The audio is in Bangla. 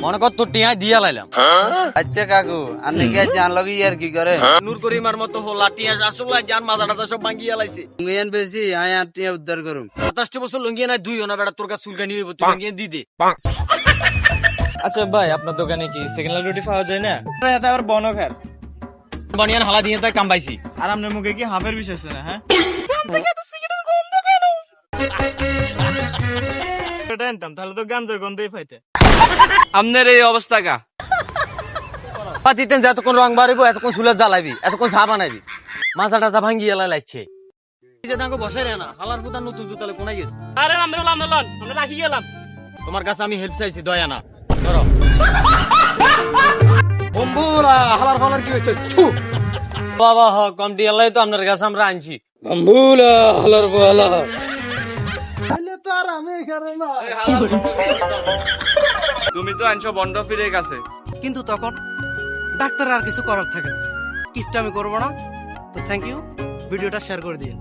মনে কর তোর টিয়া দিয়া লাইলাম। আচ্ছা কাকু আপনি কি আর জান লগি আর কি করে নূর করিমার মতো হোলা টিয়া আসলে জান মাথাটা সব ভাঙ্গিয়া লাইছে। লুঙ্গিয়ান বেশি আয় আর টিয়া উদ্ধার করুম 27 বছর লঙ্গিয়ে নাই 2 না বেটা তোর কাছে চুলকানি হইব তুই লঙ্গিয়ে দি দে। আচ্ছা ভাই আপনার দোকানে কি সেকেন্ড হ্যান্ড রুটি পাওয়া যায় না? এটা আবার বনফের বানিয়ান হালা দিয়ে তাই কামবাইছি। আর আপনার মুখে কি হাফের বিশ্বাস না? হ্যাঁ এটা আনতাম তাহলে তো গাঞ্জার গন্ধই পাইতে। আপনার এই অবস্থা কা পাতিতেন যতক্ষণ রং বাড়িব এতক্ষণ চুলে জ্বালাবি এতক্ষণ চা বানাবি মাথা টাচা ভাঙ্গিয়া লাইছে। এই যে তাকে বসাই রে না হালার পুতার নতুন জুতালে কোনায় গেছে। আরে আমরা রাখি গেলাম। তোমার কাছে আমি হেল্প চাইছি দয়া না ধরো। বম্বুরা হালার ফালার কি হয়েছে? বাবা হ কমটি এলাই তো আপনার কাছে আমরা আনছি। বম্বুরা হালার ফালা তুমি তো আনছো বন্ড ফিরে গেছে। কিন্তু তখন ডাক্তার আর কিছু করার থাকে না, কিপটা আমি করবো না। তো থ্যাংক ইউ, ভিডিওটা শেয়ার করে দিন।